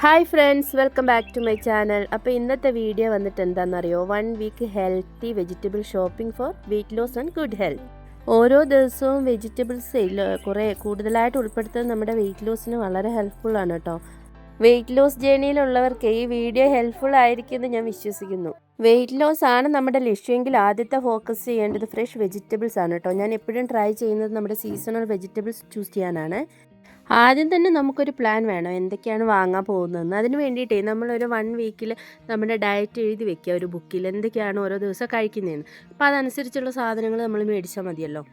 Hi friends, welcome back to my channel. അപ്പോൾ ഇന്നത്തെ video വന്നിട്ട് എന്താണെന്നറിയോ, 1 week healthy vegetable shopping for weight loss and good health. ഓരോ ദിവസവും വെജിറ്റബിൾസ് കുറേ കൂടുതലായിട്ട് ഉൾപ്പെടുത്തുന്നത് നമ്മുടെ വെയിറ്റ് ലോസിന് വളരെ ഹെൽപ്ഫുള്ളാണ് കേട്ടോ. വെയിറ്റ് ലോസ് ജേണിയിലുള്ളവർക്ക് ഈ വീഡിയോ ഹെൽപ്ഫുൾ ആയിരിക്കുമെന്ന് ഞാൻ വിശ്വസിക്കുന്നു. വെയിറ്റ് ലോസ് ആണ് നമ്മുടെ ലക്ഷ്യമെങ്കിൽ ആദ്യത്തെ ഫോക്കസ് ചെയ്യേണ്ടത് ഫ്രഷ് വെജിറ്റബിൾസ് ആണ് കേട്ടോ. ഞാൻ എപ്പോഴും ട്രൈ ചെയ്യുന്നത് നമ്മുടെ സീസണൽ വെജിറ്റബിൾസ് ചൂസ് ചെയ്യാനാണ്. ആദ്യം തന്നെ നമുക്കൊരു പ്ലാൻ വേണം എന്തൊക്കെയാണ് വാങ്ങാൻ പോകുന്നതെന്ന്. അതിന് വേണ്ടിയിട്ടേ നമ്മളൊരു 1 വീക്കിൽ നമ്മുടെ ഡയറ്റ് എഴുതി വെക്കുക ഒരു ബുക്കിൽ, എന്തൊക്കെയാണ് ഓരോ ദിവസം കഴിക്കുന്നതെന്ന്. അപ്പോൾ അതനുസരിച്ചുള്ള സാധനങ്ങൾ നമ്മൾ മേടിച്ചാൽ മതിയല്ലോ.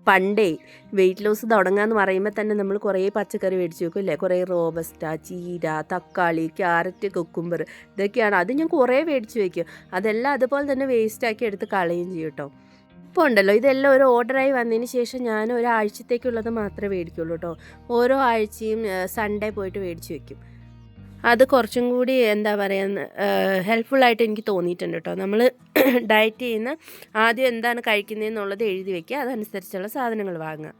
പണ്ടേ വെയിറ്റ് ലോസ് തുടങ്ങാമെന്ന് പറയുമ്പോൾ തന്നെ നമ്മൾ കുറേ പച്ചക്കറി മേടിച്ച് വെക്കും അല്ലേ. കുറേ റോബസ്റ്റ, ചീര, തക്കാളി, ക്യാരറ്റ്, കുക്കുംബർ, ഇതൊക്കെയാണ്. അത് ഞാൻ കുറേ മേടിച്ച് വയ്ക്കും. അതെല്ലാം അതുപോലെ തന്നെ വേസ്റ്റാക്കി എടുത്ത് കളയുകയും ചെയ്യും കേട്ടോ. ഇപ്പോൾ ഉണ്ടല്ലോ, ഇതെല്ലാം ഒരു ഓർഡറായി വന്നതിന് ശേഷം ഞാൻ ഒരാഴ്ചത്തേക്കുള്ളത് മാത്രമേ മേടിക്കുള്ളൂ കേട്ടോ. ഓരോ ആഴ്ചയും സൺഡേ പോയിട്ട് മേടിച്ച് വയ്ക്കും. അത് കുറച്ചും കൂടി എന്താ പറയുക, ഹെൽപ്ഫുള്ളായിട്ട് എനിക്ക് തോന്നിയിട്ടുണ്ട് കേട്ടോ. നമ്മൾ ഡയറ്റ് ചെയ്യുന്ന ആദ്യം എന്താണ് കഴിക്കുന്നതെന്നുള്ളത് എഴുതി വയ്ക്കുക, അതനുസരിച്ചുള്ള സാധനങ്ങൾ വാങ്ങുക.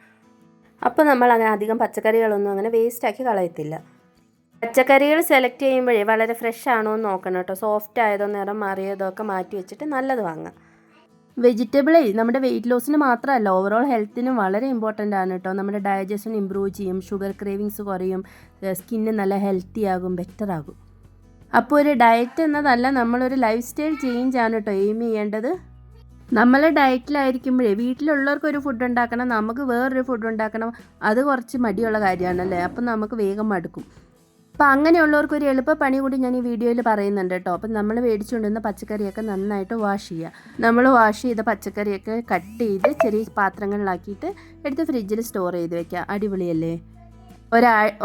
അപ്പോൾ നമ്മൾ അങ്ങനെ അധികം പച്ചക്കറികളൊന്നും അങ്ങനെ വേസ്റ്റാക്കി കളയത്തില്ല. പച്ചക്കറികൾ സെലക്ട് ചെയ്യുമ്പോഴേ വളരെ ഫ്രഷ് ആണോ എന്ന് നോക്കണം കേട്ടോ. സോഫ്റ്റ് ആയതോ നിറം മാറിയതോ ഒക്കെ മാറ്റി വെച്ചിട്ട് നല്ലത് വാങ്ങാം. വെജിറ്റബിളേ നമ്മുടെ വെയിറ്റ് ലോസിന് മാത്രമല്ല, ഓവറോൾ ഹെൽത്തിനും വളരെ ഇമ്പോർട്ടൻ്റ് ആണ് കേട്ടോ. നമ്മുടെ ഡൈജഷൻ ഇമ്പ്രൂവ് ചെയ്യും, ഷുഗർ ക്രേവിങ്സ് കുറയും, സ്കിന്ന് നല്ല ഹെൽത്തി ആകും, ബെറ്റർ ആകും. അപ്പോൾ ഒരു ഡയറ്റ് എന്നതല്ല, നമ്മളൊരു ലൈഫ് സ്റ്റൈൽ ചേഞ്ച് ആണ് കേട്ടോ എയിം ചെയ്യേണ്ടത്. നമ്മൾ ഡയറ്റിലായിരിക്കുമ്പോഴേ വീട്ടിലുള്ളവർക്കൊരു ഫുഡ് ഉണ്ടാക്കണം, നമുക്ക് വേറൊരു ഫുഡ് ഉണ്ടാക്കണം, അത് കുറച്ച് മടിയുള്ള കാര്യമാണല്ലേ. അപ്പം നമുക്ക് വേഗം മടുക്കും. അപ്പോൾ അങ്ങനെയുള്ളവർക്ക് ഒരു എളുപ്പ പണി കൂടി ഞാൻ ഈ വീഡിയോയിൽ പറയുന്നുണ്ട് കേട്ടോ. അപ്പം നമ്മൾ മേടിച്ചുകൊണ്ടിരുന്ന പച്ചക്കറിയൊക്കെ നന്നായിട്ട് വാഷ് ചെയ്യുക. നമ്മൾ വാഷ് ചെയ്ത പച്ചക്കറിയൊക്കെ കട്ട് ചെയ്ത് ചെറിയ പാത്രങ്ങളിലാക്കിയിട്ട് എടുത്ത് ഫ്രിഡ്ജിൽ സ്റ്റോർ ചെയ്ത് വെക്കുക. അടിപൊളിയല്ലേ.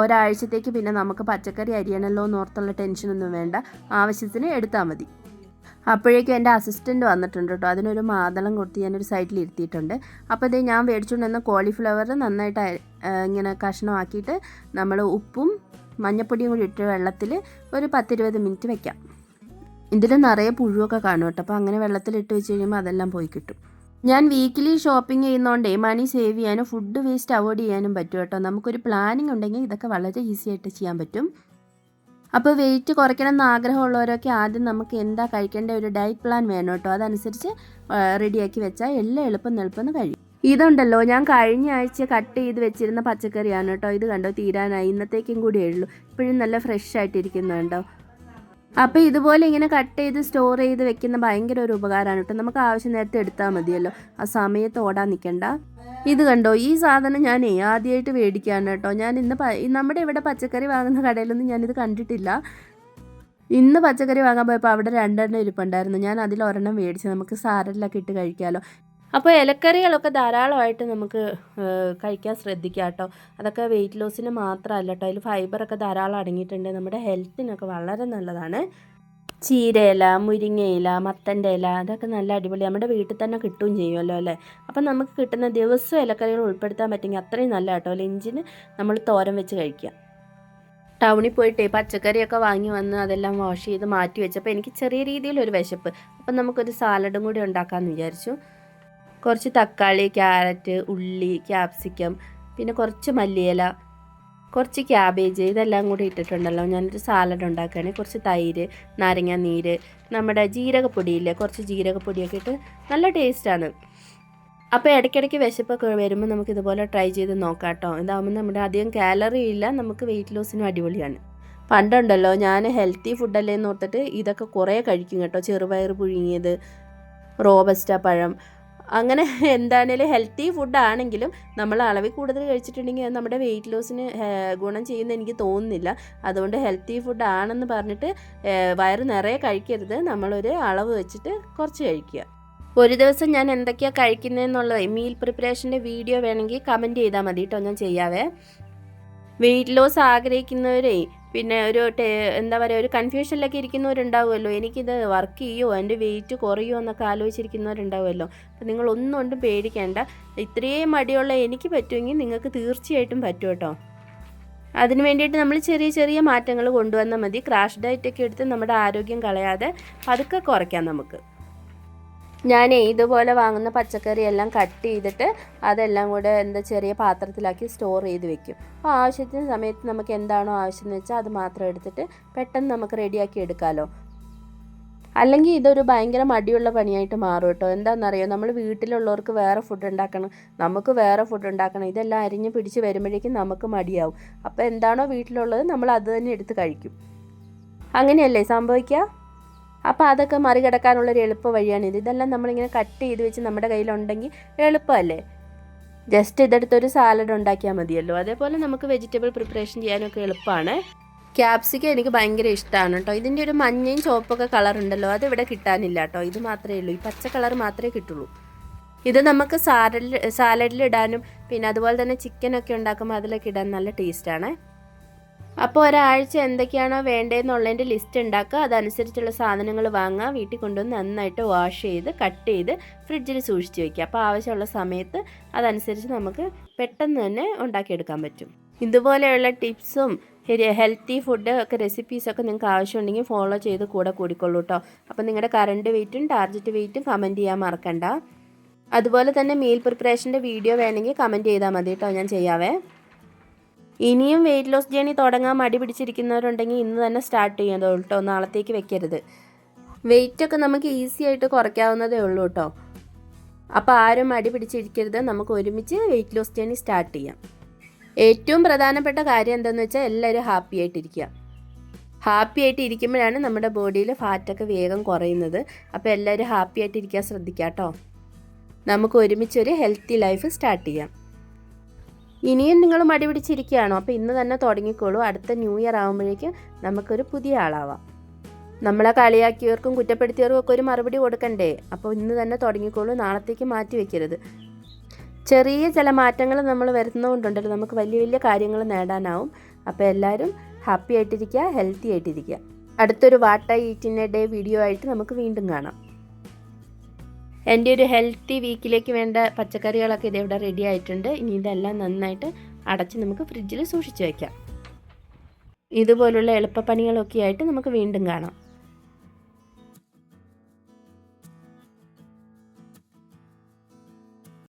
ഒരാഴ്ചത്തേക്ക് പിന്നെ നമുക്ക് പച്ചക്കറി അരിയണമല്ലോ എന്നോർത്തുള്ള ടെൻഷനൊന്നും വേണ്ട, ആവശ്യത്തിന് എടുത്താൽ മതി. അപ്പോഴേക്കും എൻ്റെ അസിസ്റ്റൻറ്റ് വന്നിട്ടുണ്ട് കേട്ടോ. അതിനൊരു മാതളം കൊടുത്ത് ഞാനൊരു സൈഡിൽ ഇരുത്തിയിട്ടുണ്ട്. അപ്പോൾ ഇത് ഞാൻ മേടിച്ചുകൊണ്ടിരുന്ന കോളിഫ്ലവർ നന്നായിട്ട് ഇങ്ങനെ കഷ്ണമാക്കിയിട്ട് നമ്മൾ ഉപ്പും മഞ്ഞപ്പൊടിയും കൂടി ഇട്ട് വെള്ളത്തിൽ ഒരു 10-20 മിനിറ്റ് വെക്കാം. ഇതിൽ നിറയെ പുഴുവൊക്കെ കാണും കേട്ടോ. അപ്പോൾ അങ്ങനെ വെള്ളത്തിലിട്ട് വെച്ച് കഴിയുമ്പോൾ അതെല്ലാം പോയി കിട്ടും. ഞാൻ വീക്കിലി ഷോപ്പിംഗ് ചെയ്യുന്നതുകൊണ്ടേ മണി സേവ് ചെയ്യാനും ഫുഡ് വേസ്റ്റ് അവോയ്ഡ് ചെയ്യാനും പറ്റും കേട്ടോ. നമുക്കൊരു പ്ലാനിങ് ഉണ്ടെങ്കിൽ ഇതൊക്കെ വളരെ ഈസി ആയിട്ട് ചെയ്യാൻ പറ്റും. അപ്പോൾ വെയിറ്റ് കുറയ്ക്കണം എന്ന് ആഗ്രഹമുള്ളവരൊക്കെ ആദ്യം നമുക്ക് എന്താ കഴിക്കേണ്ട ഒരു ഡയറ്റ് പ്ലാൻ വേണം കേട്ടോ. അതനുസരിച്ച് റെഡിയാക്കി വെച്ചാൽ എല്ലാം എളുപ്പം കഴിയും. ഇതുണ്ടല്ലോ, ഞാൻ കഴിഞ്ഞ ആഴ്ച കട്ട് ചെയ്ത് വെച്ചിരുന്ന പച്ചക്കറിയാണ് കേട്ടോ. ഇത് കണ്ടോ, തീരാനായി, ഇന്നത്തേക്കും കൂടി ഉള്ളൂ. ഇപ്പോഴും നല്ല ഫ്രഷ് ആയിട്ടിരിക്കുന്നുണ്ടോ. അപ്പോൾ ഇതുപോലെ ഇങ്ങനെ കട്ട് ചെയ്ത് സ്റ്റോർ ചെയ്ത് വെക്കുന്ന ഭയങ്കര ഒരു ഉപകാരമാണ് കേട്ടോ. നമുക്ക് ആവശ്യം നേരത്തെ എടുത്താൽ മതിയല്ലോ, ആ സമയത്ത് ഓടാൻ നിൽക്കണ്ട. ഇത് കണ്ടോ, ഈ സാധനം ഞാൻ ആദ്യമായിട്ട് മേടിക്കുകയാണ് കേട്ടോ. ഞാൻ ഇന്ന് നമ്മുടെ ഇവിടെ പച്ചക്കറി വാങ്ങുന്ന കടയിലൊന്നും ഞാനിത് കണ്ടിട്ടില്ല. ഇന്ന് പച്ചക്കറി വാങ്ങാൻ പോയപ്പോൾ അവിടെ 2 ഇരിപ്പുണ്ടായിരുന്നു. ഞാൻ അതിൽ ഒരെണ്ണം മേടിച്ച് നമുക്ക് സാലഡിലൊക്കെ ഇട്ട് കഴിക്കാമല്ലോ. അപ്പോൾ ഇലക്കറികളൊക്കെ ധാരാളമായിട്ട് നമുക്ക് കഴിക്കാൻ ശ്രദ്ധിക്കുക കേട്ടോ. അതൊക്കെ വെയിറ്റ് ലോസിന് മാത്രമല്ല കേട്ടോ, അതിൽ ഫൈബറൊക്കെ ധാരാളം അടങ്ങിയിട്ടുണ്ട്. നമ്മുടെ ഹെൽത്തിനൊക്കെ വളരെ നല്ലതാണ്. ചീരയില, മുരിങ്ങയില, മത്തൻ്റെ ഇല, അതൊക്കെ നല്ല അടിപൊളി, നമ്മുടെ വീട്ടിൽ തന്നെ കിട്ടുകയും ചെയ്യുമല്ലോ അല്ലേ. അപ്പം നമുക്ക് കിട്ടുന്ന ദിവസം ഇലക്കറികൾ ഉൾപ്പെടുത്താൻ പറ്റുമെങ്കിൽ അത്രയും നല്ല കേട്ടോ. ലഞ്ചിന് നമ്മൾ തോരൻ വെച്ച് കഴിക്കുക. ടൗണിൽ പോയിട്ടേ പച്ചക്കറിയൊക്കെ വാങ്ങി വന്ന് അതെല്ലാം വാഷ് ചെയ്ത് മാറ്റി വെച്ചപ്പോൾ എനിക്ക് ചെറിയ രീതിയിലൊരു വിശപ്പ്. അപ്പം നമുക്കൊരു സാലഡും കൂടി ഉണ്ടാക്കാമെന്ന് വിചാരിച്ചു. കുറച്ച് തക്കാളി, ക്യാരറ്റ്, ഉള്ളി, ക്യാപ്സിക്കം, പിന്നെ കുറച്ച് മല്ലിയില, കുറച്ച് ക്യാബേജ്, ഇതെല്ലാം കൂടി ഇട്ടിട്ടുണ്ടല്ലോ. ഞാനൊരു സാലഡ് ഉണ്ടാക്കുകയാണെങ്കിൽ കുറച്ച് തൈര്, നാരങ്ങ നീര്, നമ്മുടെ ജീരകപ്പൊടിയില്ലേ, കുറച്ച് ജീരകപ്പൊടിയൊക്കെ ഇട്ട് നല്ല ടേസ്റ്റാണ്. അപ്പോൾ ഇടയ്ക്കിടയ്ക്ക് വിശപ്പൊക്കെ വരുമ്പോൾ നമുക്ക് ഇതുപോലെ ട്രൈ ചെയ്ത് നോക്കാം കേട്ടോ. ഇതാകുമ്പോൾ നമ്മുടെ അധികം കാലറി ഇല്ല, നമുക്ക് വെയിറ്റ് ലോസിനും അടിപൊളിയാണ്. പണ്ടുണ്ടല്ലോ, ഞാൻ ഹെൽത്തി ഫുഡല്ലേ എന്ന് ഓർത്തിട്ട് ഇതൊക്കെ കുറേ കഴിക്കും കേട്ടോ. ചെറുപയർ പുഴുങ്ങിയത്, റോബസ്റ്റ പഴം, അങ്ങനെ എന്താണേലും ഹെൽത്തി ഫുഡാണെങ്കിലും നമ്മൾ അളവിൽ കൂടുതൽ കഴിച്ചിട്ടുണ്ടെങ്കിൽ അത് നമ്മുടെ വെയിറ്റ് ലോസിന് ഗുണം ചെയ്യുമെന്ന് എനിക്ക് തോന്നുന്നില്ല. അതുകൊണ്ട് ഹെൽത്തി ഫുഡാണെന്ന് പറഞ്ഞിട്ട് വയറ് നിറയെ കഴിക്കരുത്. നമ്മളൊരു അളവ് വെച്ചിട്ട് കുറച്ച് കഴിക്കുക. ഒരു ദിവസം ഞാൻ എന്തൊക്കെയാണ് കഴിക്കുന്നതെന്നുള്ളത് മീൽ പ്രിപ്പറേഷൻ്റെ വീഡിയോ വേണമെങ്കിൽ കമൻറ്റ് ചെയ്താൽ മതി കേട്ടോ, ഞാൻ ചെയ്യാവേ. വെയിറ്റ് ലോസ് ആഗ്രഹിക്കുന്നവരേ പിന്നെ എന്താ പറയുക, ഒരു കൺഫ്യൂഷനിലൊക്കെ ഇരിക്കുന്നവരുണ്ടാവുമല്ലോ. എനിക്കിത് വർക്ക് ചെയ്യുമോ, എൻ്റെ വെയിറ്റ് കുറയുമോ എന്നൊക്കെ ആലോചിച്ചിരിക്കുന്നവരുണ്ടാവുമല്ലോ. അപ്പോൾ നിങ്ങൾ ഒന്നും പേടിക്കേണ്ട. ഇത്രയും മടിയുള്ള എനിക്ക് പറ്റുമെങ്കിൽ നിങ്ങൾക്ക് തീർച്ചയായിട്ടും പറ്റും കേട്ടോ. അതിന് വേണ്ടിയിട്ട് നമ്മൾ ചെറിയ ചെറിയ മാറ്റങ്ങൾ കൊണ്ടുവന്നാൽ മതി. ക്രാഷ് ഡയറ്റൊക്കെ എടുത്ത് നമ്മുടെ ആരോഗ്യം കളയാതെ പതുക്കെ കുറയ്ക്കാം നമുക്ക്. ഇതുപോലെ വാങ്ങുന്ന പച്ചക്കറി എല്ലാം കട്ട് ചെയ്തിട്ട് അതെല്ലാം കൂടെ ചെറിയ പാത്രത്തിലാക്കി സ്റ്റോർ ചെയ്ത് വെക്കും. അപ്പോൾ ആവശ്യത്തിന് സമയത്ത് നമുക്ക് എന്താണോ ആവശ്യമെന്ന് വെച്ചാൽ അത് മാത്രം എടുത്തിട്ട് പെട്ടെന്ന് നമുക്ക് റെഡിയാക്കി എടുക്കാമല്ലോ. അല്ലെങ്കിൽ ഇതൊരു ഭയങ്കര മടിയുള്ള പണിയായിട്ട് മാറും കേട്ടോ. എന്താണെന്നറിയോ, നമ്മൾ വീട്ടിലുള്ളവർക്ക് വേറെ ഫുഡ് ഉണ്ടാക്കണം, നമുക്ക് വേറെ ഫുഡ് ഉണ്ടാക്കണം, ഇതെല്ലാം അരിഞ്ഞ് പിടിച്ച് വരുമ്പോഴേക്കും നമുക്ക് മടിയാവും. അപ്പോൾ എന്താണോ വീട്ടിലുള്ളത് നമ്മൾ അത് തന്നെ എടുത്ത് കഴിക്കും. അങ്ങനെയല്ലേ സംഭവിക്കുക? അപ്പോൾ അതൊക്കെ മറികടക്കാനുള്ളൊരു എളുപ്പ വഴിയാണിത്. ഇതെല്ലാം നമ്മളിങ്ങനെ കട്ട് ചെയ്ത് വെച്ച് നമ്മുടെ കയ്യിലുണ്ടെങ്കിൽ എളുപ്പമല്ലേ. ജസ്റ്റ് ഇതെടുത്തൊരു സാലഡ് ഉണ്ടാക്കിയാൽ മതിയല്ലോ. അതേപോലെ നമുക്ക് വെജിറ്റബിൾ പ്രിപ്പറേഷൻ ചെയ്യാനൊക്കെ എളുപ്പമാണ്. ക്യാപ്സിക്കം എനിക്ക് ഭയങ്കര ഇഷ്ടമാണ് കേട്ടോ. ഇതിൻ്റെ ഒരു മഞ്ഞയും ചുവപ്പൊക്കെ കളറുണ്ടല്ലോ, അതിവിടെ കിട്ടാനില്ല കേട്ടോ. ഇത് മാത്രമേ ഉള്ളൂ, ഈ പച്ച കളർ മാത്രമേ കിട്ടുള്ളൂ. ഇത് നമുക്ക് സാലഡിൽ ഇടാനും പിന്നെ അതുപോലെ തന്നെ ചിക്കനൊക്കെ ഉണ്ടാക്കുമ്പോൾ അതിലൊക്കെ ഇടാൻ നല്ല ടേസ്റ്റാണ്. അപ്പോൾ ഒരാഴ്ച എന്തൊക്കെയാണോ വേണ്ടതെന്നുള്ളതിൻ്റെ ലിസ്റ്റ് ഉണ്ടാക്കുക, അതനുസരിച്ചുള്ള സാധനങ്ങൾ വാങ്ങുക, വീട്ടിൽ കൊണ്ടുവന്ന് നന്നായിട്ട് വാഷ് ചെയ്ത് കട്ട് ചെയ്ത് ഫ്രിഡ്ജിൽ സൂക്ഷിച്ച് വയ്ക്കുക. അപ്പോൾ ആവശ്യമുള്ള സമയത്ത് അതനുസരിച്ച് നമുക്ക് പെട്ടെന്ന് തന്നെ ഉണ്ടാക്കിയെടുക്കാൻ പറ്റും. ഇതുപോലെയുള്ള ടിപ്സും ഹെൽത്തി ഫുഡ് ഒക്കെ റെസിപ്പീസൊക്കെ നിങ്ങൾക്ക് ആവശ്യമുണ്ടെങ്കിൽ ഫോളോ ചെയ്ത് കൂടിക്കൊള്ളൂ കേട്ടോ. അപ്പോൾ നിങ്ങളുടെ കറണ്ട് വെയിറ്റും ടാർജറ്റ് വെയിറ്റും കമൻറ്റ് ചെയ്യാൻ മറക്കണ്ട. അതുപോലെ തന്നെ മീൽ പ്രിപ്പറേഷൻ്റെ വീഡിയോ വേണമെങ്കിൽ കമൻറ്റ് ചെയ്താൽ മതി കേട്ടോ, ഞാൻ ചെയ്യാവേ. ഇനിയും വെയിറ്റ് ലോസ് ജേണി തുടങ്ങാൻ മടി പിടിച്ചിരിക്കുന്നവരുണ്ടെങ്കിൽ ഇന്ന് തന്നെ സ്റ്റാർട്ട് ചെയ്യാം കേട്ടോ, നാളത്തേക്ക് വെക്കരുത്. വെയിറ്റൊക്കെ നമുക്ക് ഈസി ആയിട്ട് കുറയ്ക്കാവുന്നതേ ഉള്ളൂ കേട്ടോ. അപ്പോൾ ആരും മടി പിടിച്ചിരിക്കരുത്, നമുക്ക് ഒരുമിച്ച് വെയിറ്റ് ലോസ് ജേണി സ്റ്റാർട്ട് ചെയ്യാം. ഏറ്റവും പ്രധാനപ്പെട്ട കാര്യം എന്താണെന്ന് വെച്ചാൽ എല്ലാവരും ഹാപ്പി ആയിട്ടിരിക്കുക. ഹാപ്പി ആയിട്ട് ഇരിക്കുമ്പോഴാണ് നമ്മുടെ ബോഡിയിൽ ഫാറ്റൊക്കെ വേഗം കുറയുന്നത്. അപ്പോൾ എല്ലാവരും ഹാപ്പി ആയിട്ടിരിക്കാൻ ശ്രദ്ധിക്കുക കേട്ടോ. നമുക്ക് ഒരുമിച്ചൊരു ഹെൽത്തി ലൈഫ് സ്റ്റാർട്ട് ചെയ്യാം. ഇനിയും നിങ്ങൾ മടി പിടിച്ചിരിക്കുകയാണോ? അപ്പോൾ ഇന്ന് തന്നെ തുടങ്ങിക്കോളൂ. അടുത്ത ന്യൂ ഇയർ ആകുമ്പോഴേക്കും നമുക്കൊരു പുതിയ ആളാവാം. നമ്മളെ കളിയാക്കിയവർക്കും കുറ്റപ്പെടുത്തിയവർക്കും ഒക്കെ ഒരു മറുപടി കൊടുക്കണ്ടേ? അപ്പോൾ ഇന്ന് തന്നെ തുടങ്ങിക്കോളൂ, നാളത്തേക്ക് മാറ്റി വയ്ക്കരുത്. ചെറിയ ചില മാറ്റങ്ങൾ നമ്മൾ വരുന്നതുകൊണ്ടുണ്ടല്ലോ നമുക്ക് വലിയ വലിയ കാര്യങ്ങൾ നേടാനാവും. അപ്പോൾ എല്ലാവരും ഹാപ്പി ആയിട്ടിരിക്കുക, ഹെൽത്തി ആയിട്ടിരിക്കുക. അടുത്തൊരു what I eat in A day video ആയിട്ട് നമുക്ക് വീണ്ടും കാണാം. എൻ്റെ ഒരു ഹെൽത്തി വീക്കിലേക്ക് വേണ്ട പച്ചക്കറികളൊക്കെ ഇതിവിടെ റെഡി ആയിട്ടുണ്ട്. ഇനി ഇതെല്ലാം നന്നായിട്ട് അടച്ച് നമുക്ക് ഫ്രിഡ്ജിൽ സൂക്ഷിച്ച് വയ്ക്കാം. ഇതുപോലുള്ള എളുപ്പപ്പണികളൊക്കെ ആയിട്ട് നമുക്ക് വീണ്ടും കാണാം.